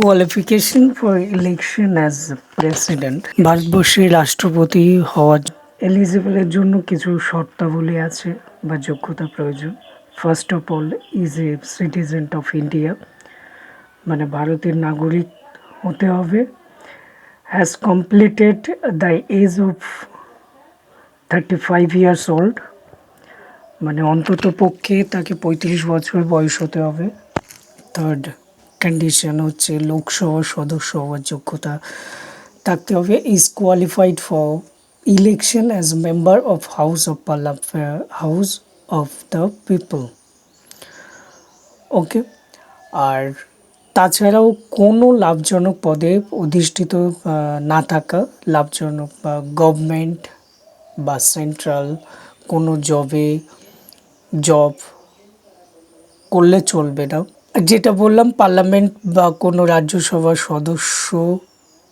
Qualification for election as president, ভারতবর্ষের রাষ্ট্রপতি হওয়ার এলিজিবলের জন্য কিছু শর্তাবলী আছে বা যোগ্যতা প্রয়োজন। First of all is a citizen of India, মানে ভারতের নাগরিক হতে হবে। Has completed the age of 35 years old, মানে অন্তত পক্ষে তাকে 35 বছর বয়স হতে হবে। থার্ড কন্ডিশন হচ্ছে লোকসভার সদস্য হওয়ার যোগ্যতা থাকতে হবে। Is qualified for election as member of house of house of the people. Okay, আর তাছাড়াও কোনো লাভজনক পদে অধিষ্ঠিত না থাকা, লাভজনক বা গভর্নমেন্ট বা সেন্ট্রাল কোনো জব করলে চলবে না। যেটা বললাম, পার্লামেন্ট বা কোনো রাজ্যসভার সদস্য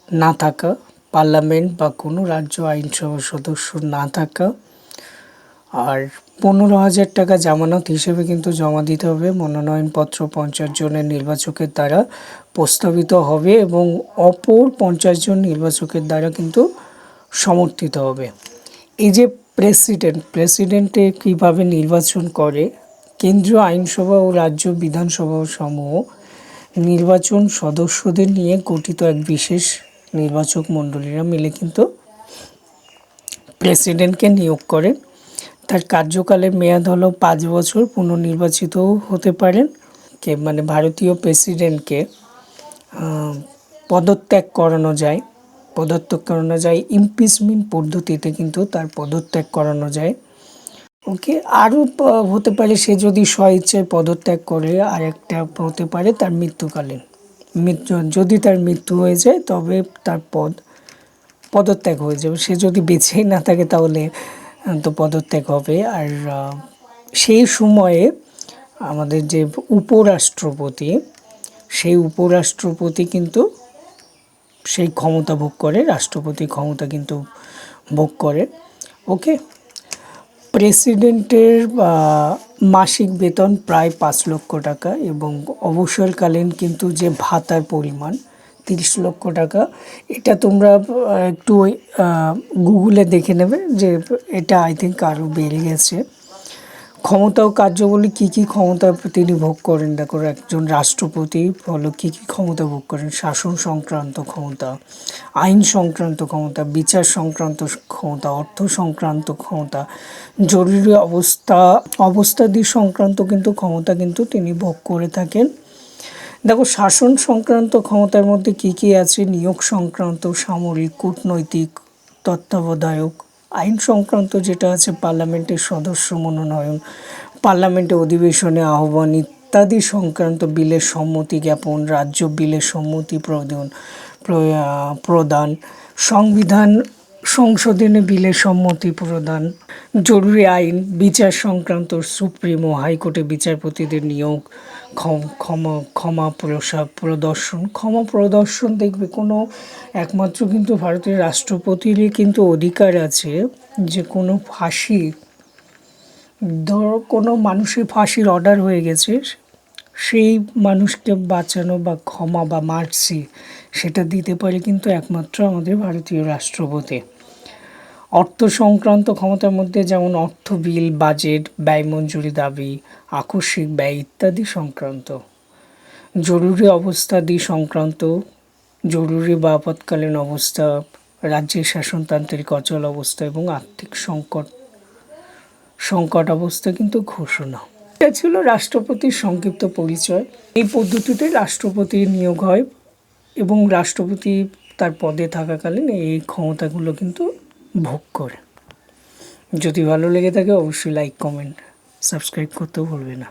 না থাকা, পার্লামেন্ট বা কোনো রাজ্য আইনসভার সদস্য না থাকা, আর 15,000 টাকা জামানত হিসেবে কিন্তু জমা দিতে হবে। মনোনয়নপত্র 50 জনের নির্বাচকের দ্বারা প্রস্তাবিত হবে এবং অপর 50 জন নির্বাচকের দ্বারা কিন্তু সমর্থিত হবে। এই যে প্রেসিডেন্টে কীভাবে নির্বাচন করে, কেন্দ্রীয় আইনসভা ও রাজ্য বিধানসভা সমূহ নির্বাচন সদস্যদের নিয়ে গঠিত এক বিশেষ নির্বাচক মণ্ডলীরা মিলে কিন্তু প্রেসিডেন্টকে নিয়োগ করেন। তার কার্যকালের মেয়াদ হলো 5 বছর, পুনর্নির্বাচিতও হতে পারেন। মানে ভারতীয় প্রেসিডেন্টকে পদত্যাগ করানো যায়, ইমপিচমেন্ট পদ্ধতিতে কিন্তু তার পদত্যাগ করানো যায়। ওকে, আরও হতে পারে সে যদি স্বইচ্ছায় পদত্যাগ করে, আর একটা হতে পারে তার মৃত্যুকালীন যদি তার মৃত্যু হয়ে যায় তবে তার পদত্যাগ হয়ে যাবে। সে যদি বেঁচেই না থাকে তাহলে তো পদত্যাগ হবে। আর সেই সময়ে আমাদের যে উপরাষ্ট্রপতি কিন্তু সেই ক্ষমতা ভোগ করে, রাষ্ট্রপতি ক্ষমতা কিন্তু ভোগ করে। ওকে, প্রেসিডেন্টের মাসিক বেতন প্রায় 5 লক্ষ টাকা এবং অবসরকালীন কিন্তু যে ভাতার পরিমাণ 30 লক্ষ টাকা। এটা তোমরা একটু গুগলে দেখে নেবে যে এটা আই থিঙ্ক আরও বেড়ে গেছে। ক্ষমতা ও কার্যাবলী কী কী ক্ষমতা তিনি ভোগ করেন, দেখো একজন রাষ্ট্রপতি হলো কী কী ক্ষমতা ভোগ করেন: শাসন সংক্রান্ত ক্ষমতা, আইন সংক্রান্ত ক্ষমতা, বিচার সংক্রান্ত ক্ষমতা, অর্থ সংক্রান্ত ক্ষমতা, জরুরি অবস্থাদি সংক্রান্ত কিন্তু ক্ষমতা কিন্তু তিনি ভোগ করে থাকেন। দেখো, শাসন সংক্রান্ত ক্ষমতার মধ্যে কী কী আছে: নিয়োগ সংক্রান্ত, সামরিক, কূটনৈতিক, তত্ত্বাবধায়ক। আইন সংক্রান্ত যেটা আছে পার্লামেন্টের সদস্য মনোনয়ন, পার্লামেন্টে অধিবেশনে আহ্বান ইত্যাদি সংক্রান্ত, বিলের সম্মতি জ্ঞাপন, রাজ্য বিলের সম্মতি প্রদান, সংবিধান সংশোধনে বিলের সম্মতি প্রদান, জরুরি আইন, বিচার সংক্রান্ত, সুপ্রিম ও হাইকোর্টে বিচারপতিদের নিয়োগ, ক্ষমা প্রদর্শন দেখবে কোনো একমাত্র কিন্তু ভারতের রাষ্ট্রপতিরই কিন্তু অধিকার আছে যে কোনো কোনো মানুষের ফাঁসির অর্ডার হয়ে গেছে, সেই মানুষকে বাঁচানো বা ক্ষমা বা মার্সি সেটা দিতে পারে কিন্তু একমাত্র আমাদের ভারতীয় রাষ্ট্রপতি। অর্থ সংক্রান্ত ক্ষমতার মধ্যে যেমন অর্থ বিল, বাজেট, ব্যয় মঞ্জুরি দাবি, আকস্মিক ব্যয় ইত্যাদি সংক্রান্ত। জরুরি অবস্থাদি সংক্রান্ত, জরুরি বা আপৎকালীন অবস্থা, রাজ্যের শাসনতান্ত্রিক অচল অবস্থা এবং আর্থিক সংকট অবস্থা কিন্তু ঘোষণা। এটা ছিল রাষ্ট্রপতির সংক্ষিপ্ত পরিচয়। এই পদ্ধতিতে রাষ্ট্রপতি নিয়োগ হয় এবং রাষ্ট্রপতি তার পদে থাকাকালীন এই ক্ষমতাগুলো কিন্তু ভোগ করে। যদি ভালো লেগে থাকে অবশ্যই লাইক, কমেন্ট, সাবস্ক্রাইব করতেও ভুলবে না।